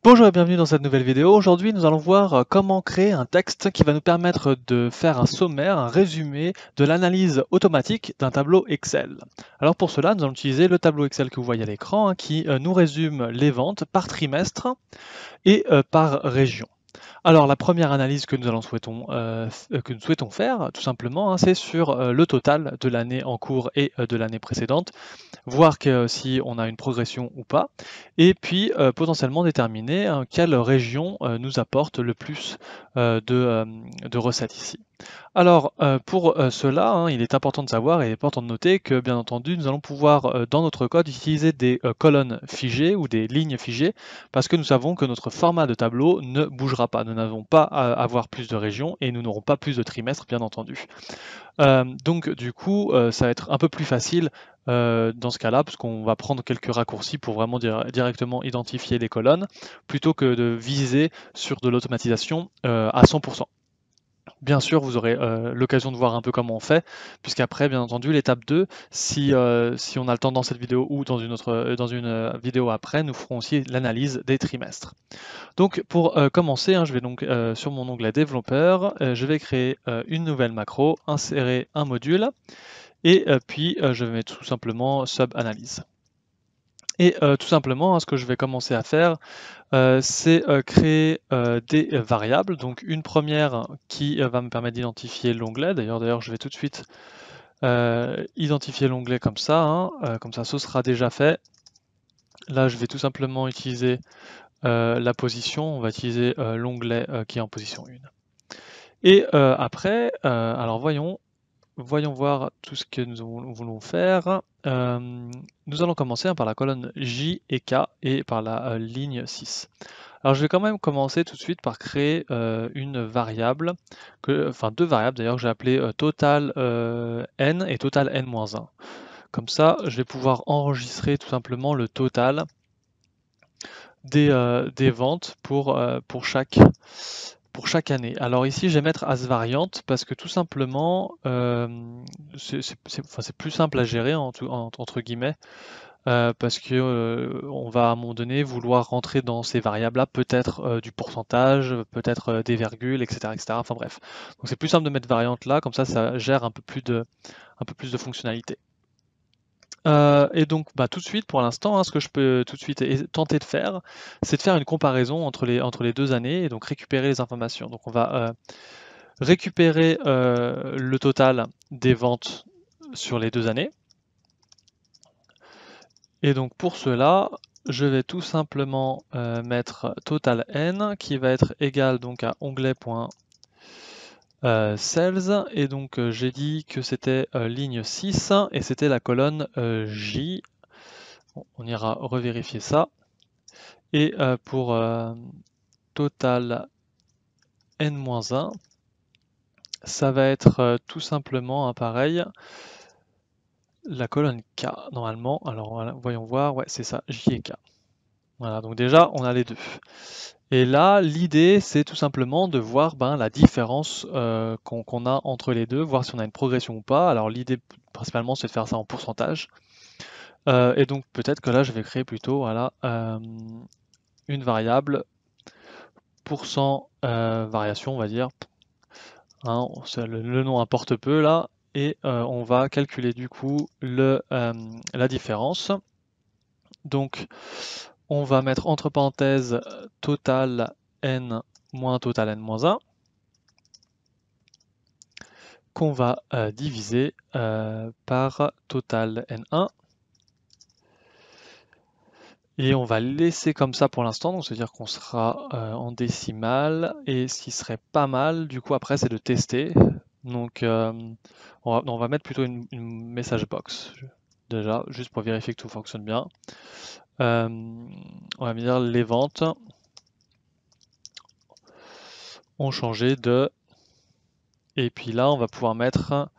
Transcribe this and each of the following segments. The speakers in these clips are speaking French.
Bonjour et bienvenue dans cette nouvelle vidéo. Aujourd'hui, nous allons voir comment créer un texte qui va nous permettre de faire un sommaire, un résumé de l'analyse automatique d'un tableau Excel. Alors pour cela, nous allons utiliser le tableau Excel que vous voyez à l'écran, qui nous résume les ventes par trimestre et par région. Alors la première analyse que nous souhaitons faire, tout simplement, c'est sur le total de l'année en cours et de l'année précédente, voir si on a une progression ou pas, et puis potentiellement déterminer quelle région nous apporte le plus de recettes ici. Alors pour cela, il est important de savoir et important de noter que bien entendu nous allons pouvoir dans notre code utiliser des colonnes figées ou des lignes figées parce que nous savons que notre format de tableau ne bougera pas. Nous n'avons pas à avoir plus de régions et nous n'aurons pas plus de trimestres bien entendu. Donc du coup, ça va être un peu plus facile dans ce cas-là, parce qu'on va prendre quelques raccourcis pour vraiment directement identifier les colonnes, plutôt que de viser sur de l'automatisation à 100%. Bien sûr, vous aurez l'occasion de voir un peu comment on fait, puisqu'après, bien entendu, l'étape 2, si on a le temps dans cette vidéo ou dans une vidéo après, nous ferons aussi l'analyse des trimestres. Donc pour commencer, je vais donc sur mon onglet développeur, je vais créer une nouvelle macro, insérer un module, et puis je vais mettre tout simplement sub-analyse. Et tout simplement, ce que je vais commencer à faire, c'est créer des variables. Donc une première qui va me permettre d'identifier l'onglet. D'ailleurs, je vais tout de suite identifier l'onglet comme ça, comme ça ce sera déjà fait. Là, je vais tout simplement utiliser la position. On va utiliser l'onglet qui est en position 1. Et après, alors voyons voir tout ce que nous voulons faire. Nous allons commencer par la colonne J et K et par la ligne 6. Alors je vais quand même commencer tout de suite par créer une variable, enfin deux variables d'ailleurs que j'ai appelées total n et total n-1. Comme ça, je vais pouvoir enregistrer tout simplement le total des ventes pour chaque année. Alors ici, je vais mettre as variant parce que tout simplement, c'est plus simple à gérer entre guillemets, parce que on va à un moment donné vouloir rentrer dans ces variables-là, peut-être du pourcentage, peut-être des virgules, etc., etc. Enfin bref. Donc c'est plus simple de mettre variante là, comme ça gère un peu plus de fonctionnalités. Et donc tout de suite, pour l'instant, ce que je peux tout de suite tenter de faire, c'est de faire une comparaison entre les deux années et donc récupérer les informations. Donc on va récupérer le total des ventes sur les deux années. Et donc pour cela, je vais tout simplement mettre total n qui va être égal donc à onglet.sales et donc j'ai dit que c'était ligne 6 et c'était la colonne J. Bon, on ira revérifier ça. Et pour total n-1, ça va être tout simplement pareil, la colonne K normalement. Alors voilà, voyons voir, ouais c'est ça, J et K. Voilà, donc déjà on a les deux. Et là, l'idée c'est tout simplement de voir la différence qu'on a entre les deux, voir si on a une progression ou pas. Alors l'idée principalement c'est de faire ça en pourcentage. Et donc peut-être que là je vais créer plutôt voilà, une variable pourcent variation on va dire. Le nom importe peu là, et on va calculer du coup la différence. Donc on va mettre entre parenthèses total n moins total n-1 qu'on va diviser par total n1. Et on va laisser comme ça pour l'instant, donc c'est-à-dire qu'on sera en décimale, et ce qui serait pas mal du coup après c'est de tester. Donc on va mettre plutôt une message box déjà, juste pour vérifier que tout fonctionne bien. On va dire les ventes ont changé de, et puis là on va pouvoir mettre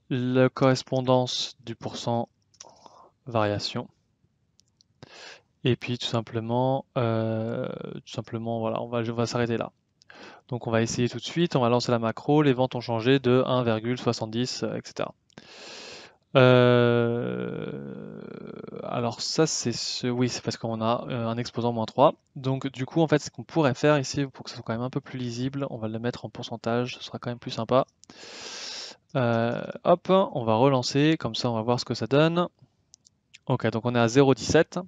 la correspondance du pourcent variation. Et puis tout simplement voilà, on va s'arrêter là. Donc on va essayer tout de suite, on va lancer la macro, les ventes ont changé de 1,70, etc. Alors ça oui, c'est parce qu'on a un exposant -3. Donc du coup en fait ce qu'on pourrait faire ici pour que ce soit quand même un peu plus lisible, on va le mettre en pourcentage, ce sera quand même plus sympa. Hop, on va relancer, comme ça on va voir ce que ça donne. Ok, donc on est à 0,17.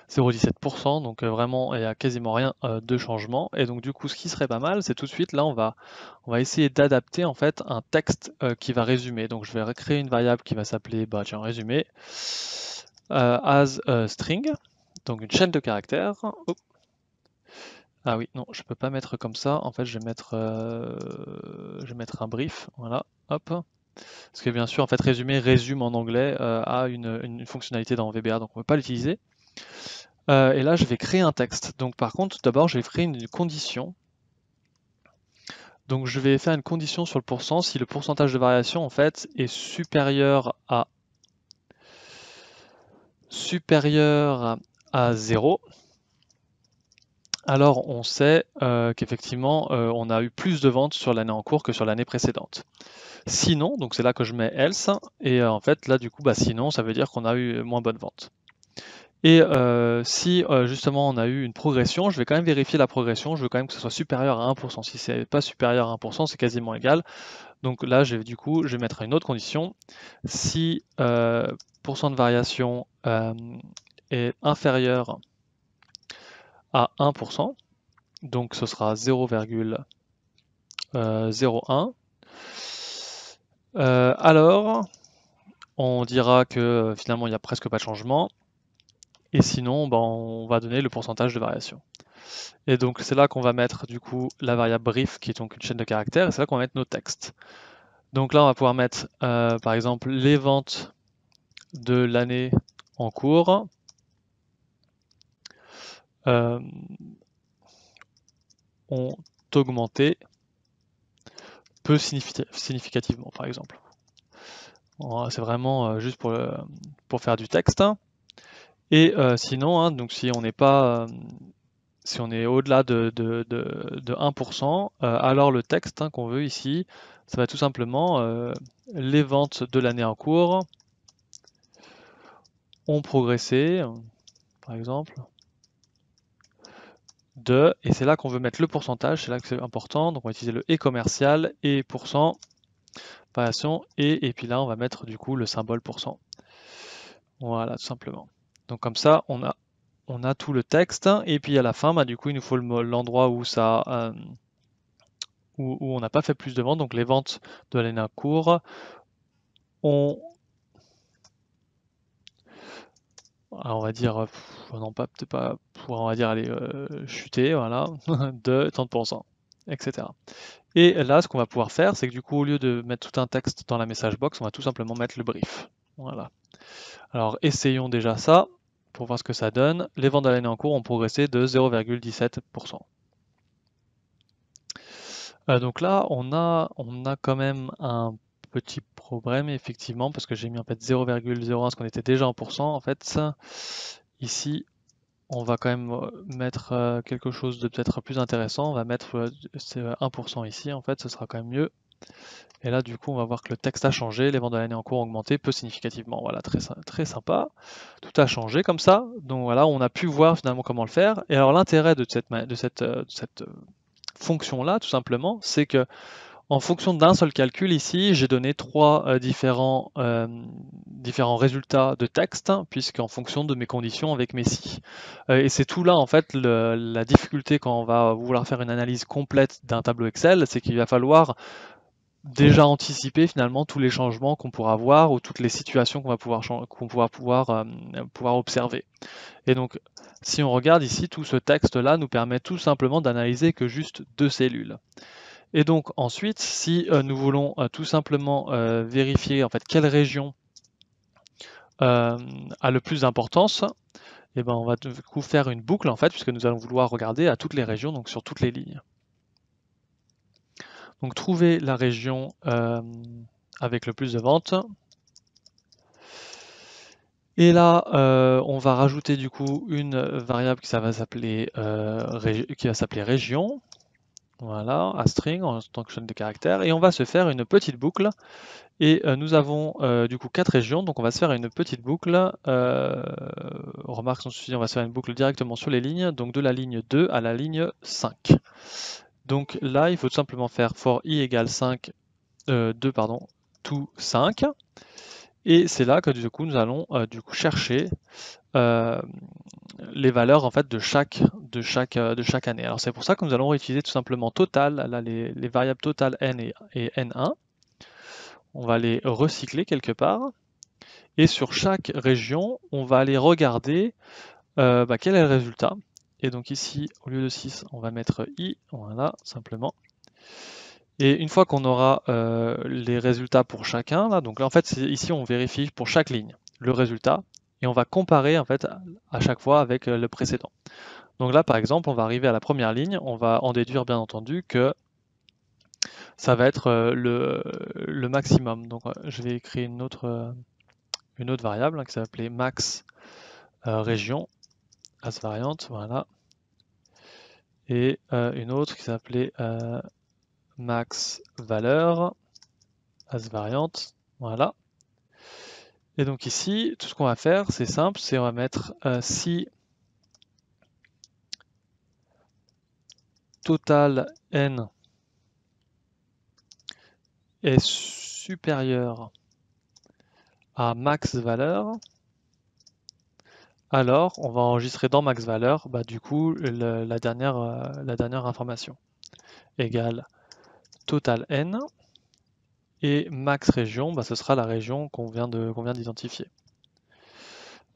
0,17%, donc vraiment il n'y a quasiment rien de changement. Et donc du coup ce qui serait pas mal, c'est tout de suite là on va essayer d'adapter en fait un texte qui va résumer. Donc je vais recréer une variable qui va s'appeler tiens, résumé as string, donc une chaîne de caractères. Oh. Ah oui, non, je peux pas mettre comme ça. En fait, je vais mettre un brief. Voilà, hop. Parce que bien sûr, en fait, résumé résume en anglais a une fonctionnalité dans VBA, donc on ne peut pas l'utiliser. Et là, je vais créer un texte. Donc par contre, tout d'abord, je vais créer une condition. Donc je vais faire une condition sur le pourcent si le pourcentage de variation en fait est supérieur à 0, alors on sait qu'effectivement on a eu plus de ventes sur l'année en cours que sur l'année précédente. Sinon, donc c'est là que je mets else, et en fait là du coup sinon ça veut dire qu'on a eu moins bonne vente. Et si justement on a eu une progression, je vais quand même vérifier la progression, je veux quand même que ce soit supérieur à 1%. Si c'est pas supérieur à 1%, c'est quasiment égal. Donc là, je vais mettre une autre condition. Si pourcent de variation est inférieur à 1%, donc ce sera 0,01, alors on dira que finalement il n'y a presque pas de changement. Et sinon, on va donner le pourcentage de variation. Et donc c'est là qu'on va mettre du coup la variable brief qui est donc une chaîne de caractères, et c'est là qu'on va mettre nos textes. Donc là on va pouvoir mettre par exemple les ventes de l'année en cours ont augmenté peu significativement par exemple. C'est vraiment juste pour faire du texte. Et sinon, hein, donc si on n'est pas si on est au-delà de 1%, alors le texte qu'on veut ici, ça va tout simplement les ventes de l'année en cours ont progressé, par exemple, et c'est là qu'on veut mettre le pourcentage, c'est là que c'est important, donc on va utiliser le et commercial, et pourcent, variation, et puis là on va mettre du coup le symbole pourcent. Voilà, tout simplement. Donc comme ça, on a tout le texte, et puis à la fin, du coup, il nous faut l'endroit où ça... où on n'a pas fait plus de ventes, donc les ventes de l'année en cours ont, on va dire, non pas peut-être pas, on va dire aller chuter, voilà, de 30%, etc. Et là, ce qu'on va pouvoir faire, c'est que du coup, au lieu de mettre tout un texte dans la message box, on va tout simplement mettre le brief. Voilà. Alors, essayons déjà ça pour voir ce que ça donne. Les ventes de l'année en cours ont progressé de 0,17%. Donc là, on a quand même un petit problème, effectivement, parce que j'ai mis en fait 0,01, parce qu'on était déjà en pourcent. En fait, ici, on va quand même mettre quelque chose de peut-être plus intéressant. On va mettre 1% ici, en fait, ce sera quand même mieux. Et là, du coup, on va voir que le texte a changé, les ventes de l'année en cours ont augmenté peu significativement. Voilà, très, très sympa. Tout a changé comme ça. Donc voilà, on a pu voir finalement comment le faire. Et alors, l'intérêt de cette fonction-là, tout simplement, c'est que en fonction d'un seul calcul ici, j'ai donné trois différents résultats de texte, puisqu'en fonction de mes conditions avec mes si. Et c'est tout là en fait la difficulté quand on va vouloir faire une analyse complète d'un tableau Excel, c'est qu'il va falloir déjà anticiper finalement tous les changements qu'on pourra voir ou toutes les situations qu'on va pouvoir observer. Et donc, si on regarde ici, tout ce texte-là nous permet tout simplement d'analyser que juste deux cellules. Et donc ensuite, si nous voulons tout simplement vérifier en fait quelle région a le plus d'importance, et ben on va du coup faire une boucle en fait, puisque nous allons vouloir regarder à toutes les régions, donc sur toutes les lignes. Donc trouver la région avec le plus de ventes. Et là, on va rajouter du coup une variable qui va s'appeler région. voilà, à string en tant que chaîne de caractères, et on va se faire une petite boucle. Et nous avons du coup 4 régions, donc on va se faire une petite boucle. Remarque sans souci, on va se faire une boucle directement sur les lignes, donc de la ligne 2 à la ligne 5. Donc là, il faut tout simplement faire for i égale 5, 2 pardon, to 5. Et c'est là que du coup nous allons du coup chercher les valeurs en fait de chaque année. Alors c'est pour ça que nous allons réutiliser tout simplement total, là les variables total n et n1. On va les recycler quelque part. Et sur chaque région, on va aller regarder quel est le résultat. Et donc ici, au lieu de 6, on va mettre i, voilà, simplement. Et une fois qu'on aura les résultats pour chacun, là, donc là en fait ici on vérifie pour chaque ligne le résultat et on va comparer en fait à chaque fois avec le précédent. Donc là par exemple on va arriver à la première ligne, on va en déduire bien entendu que ça va être le maximum. Donc je vais créer une autre variable qui s'appelait max région as variante, voilà, et une autre qui s'appelait max valeur as variante, voilà. Et donc ici, tout ce qu'on va faire, c'est simple, c'est on va mettre si total n est supérieur à max valeur, alors on va enregistrer dans max valeur du coup la dernière information égale total n, et max région, ce sera la région qu'on vient d'identifier.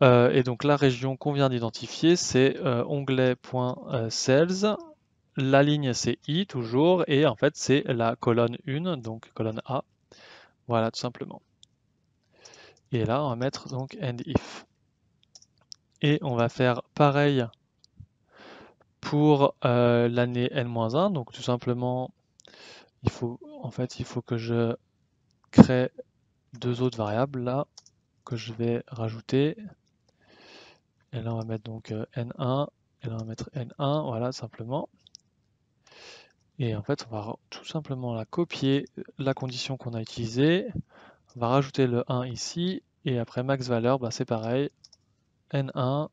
Et donc la région qu'on vient d'identifier, c'est onglet.cells. La ligne c'est i toujours, et en fait c'est la colonne 1, donc colonne A. Voilà tout simplement. Et là on va mettre donc end if. Et on va faire pareil pour l'année n-1, donc tout simplement il faut que je crée deux autres variables là que je vais rajouter. Et là on va mettre donc n1, et là on va mettre n1, voilà simplement. Et en fait on va tout simplement la copier la condition qu'on a utilisée. On va rajouter le 1 ici, et après max valeur, c'est pareil, n1,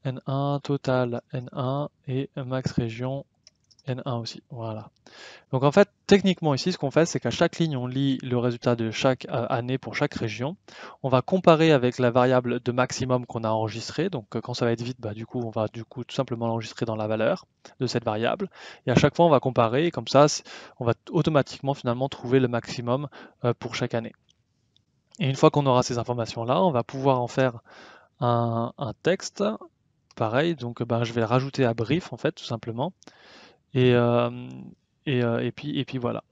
n1, total n1, et max région n1 aussi, voilà. Donc en fait, techniquement ici, ce qu'on fait, c'est qu'à chaque ligne, on lit le résultat de chaque année pour chaque région. On va comparer avec la variable de maximum qu'on a enregistrée. Donc quand ça va être vite, du coup, on va tout simplement l'enregistrer dans la valeur de cette variable. Et à chaque fois, on va comparer, et comme ça, on va automatiquement finalement trouver le maximum pour chaque année. Et une fois qu'on aura ces informations-là, on va pouvoir en faire un texte. Pareil, donc je vais le rajouter à brief en fait, tout simplement. Et puis voilà.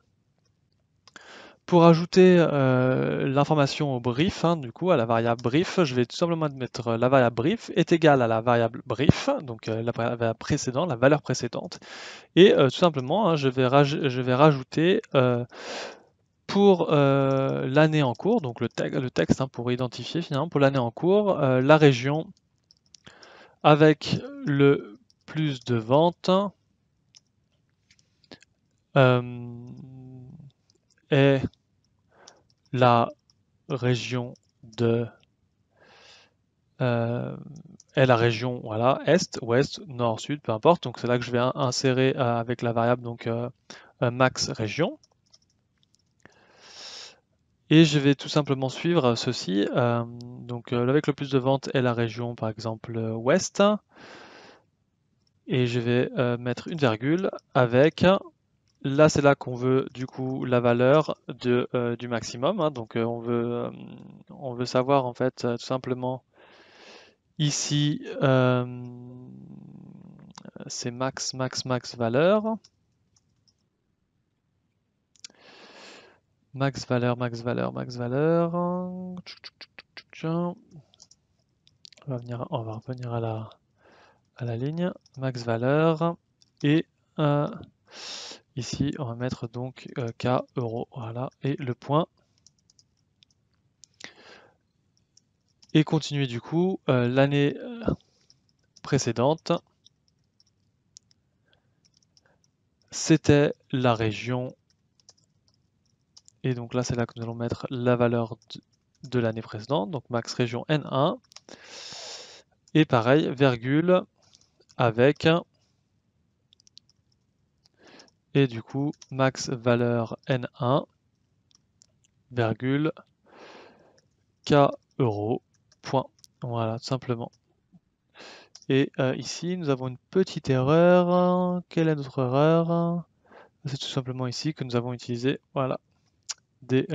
Pour ajouter l'information au brief, du coup à la variable brief, je vais tout simplement mettre la variable brief est égale à la variable brief, donc la variable précédente, la valeur précédente. Et tout simplement, je vais rajouter pour l'année en cours, donc le texte pour identifier finalement pour l'année en cours, la région avec le plus de ventes est la région de est la région voilà, est, ouest, nord, sud, peu importe. Donc c'est là que je vais insérer avec la variable donc max région. Et je vais tout simplement suivre ceci. Donc avec le plus de ventes est la région par exemple ouest. Et je vais mettre une virgule avec, là c'est là qu'on veut du coup la valeur du maximum. Donc on veut savoir en fait tout simplement ici c'est max valeur. Max valeur. On va revenir à la ligne. Max valeur. Et ici, on va mettre donc K euros. Voilà. Et le point. Et continuer du coup l'année précédente. c'était la région. Et donc là, c'est là que nous allons mettre la valeur de l'année précédente, donc max région N1. Et pareil, virgule avec, et du coup, max valeur N1, virgule, K euros, point. Voilà, tout simplement. Et ici, nous avons une petite erreur. Quelle est notre erreur? C'est tout simplement ici que nous avons utilisé, voilà, des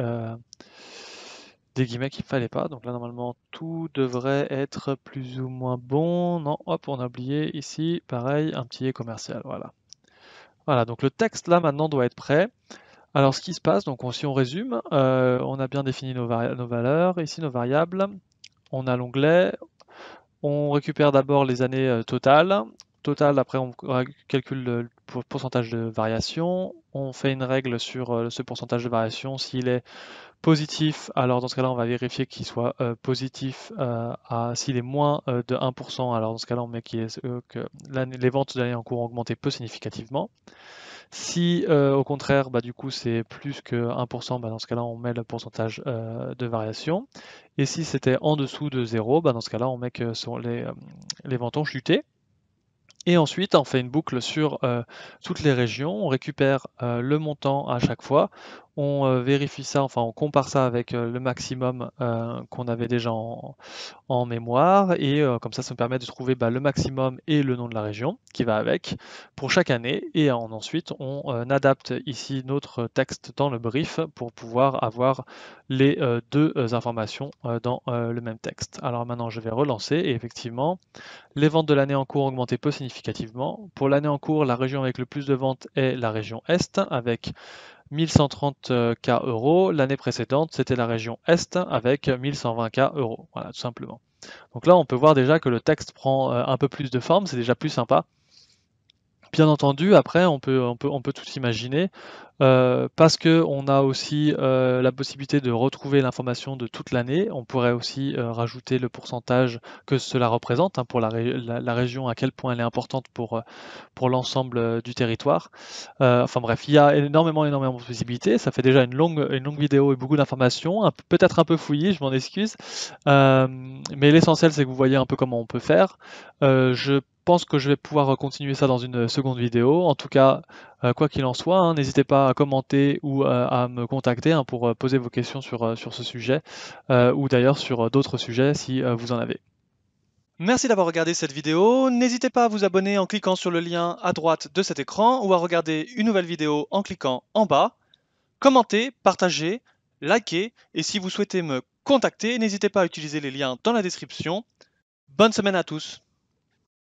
guillemets qu'il ne fallait pas. Donc là, normalement, tout devrait être plus ou moins bon. Non, hop, on a oublié ici, pareil, un petit commercial, voilà. Voilà, donc le texte là maintenant doit être prêt. Alors ce qui se passe, donc si on résume, on a bien défini nos valeurs, ici nos variables, on a l'onglet, on récupère d'abord les années totales. Total, après on calcule le pourcentage de variation, on fait une règle sur ce pourcentage de variation, s'il est positif, alors dans ce cas-là, on va vérifier qu'il soit positif s'il est moins de 1%, alors dans ce cas-là, on met que les ventes de l'année en cours ont augmenté peu significativement. Si au contraire, du coup, c'est plus que 1%, dans ce cas-là, on met le pourcentage de variation. Et si c'était en dessous de 0, dans ce cas-là, on met que les ventes ont chuté. Et ensuite, on fait une boucle sur toutes les régions, on récupère le montant à chaque fois, on vérifie ça, enfin on compare ça avec le maximum qu'on avait déjà en mémoire, et comme ça nous permet de trouver le maximum et le nom de la région qui va avec pour chaque année, et ensuite on adapte ici notre texte dans le brief pour pouvoir avoir les deux informations dans le même texte. Alors maintenant je vais relancer, et effectivement, les ventes de l'année en cours ont augmenté peu significativement. Pour l'année en cours, la région avec le plus de ventes est la région Est, avec 1130 K euros. L'année précédente, c'était la région Est, avec 1120 K euros. Voilà, tout simplement. Donc là, on peut voir déjà que le texte prend un peu plus de forme, c'est déjà plus sympa. Bien entendu, après, on peut tout imaginer, parce qu'on a aussi la possibilité de retrouver l'information de toute l'année. On pourrait aussi rajouter le pourcentage que cela représente, pour la région, à quel point elle est importante pour l'ensemble du territoire. Enfin bref, il y a énormément de possibilités. Ça fait déjà une longue vidéo et beaucoup d'informations, peut-être un peu fouillis, je m'en excuse. Mais l'essentiel, c'est que vous voyez un peu comment on peut faire. Je pense que je vais pouvoir continuer ça dans une seconde vidéo. En tout cas, quoi qu'il en soit, n'hésitez pas à commenter ou à me contacter pour poser vos questions sur ce sujet, ou d'ailleurs sur d'autres sujets si vous en avez. Merci d'avoir regardé cette vidéo. N'hésitez pas à vous abonner en cliquant sur le lien à droite de cet écran, ou à regarder une nouvelle vidéo en cliquant en bas. Commentez, partagez, likez, et si vous souhaitez me contacter, n'hésitez pas à utiliser les liens dans la description. Bonne semaine à tous!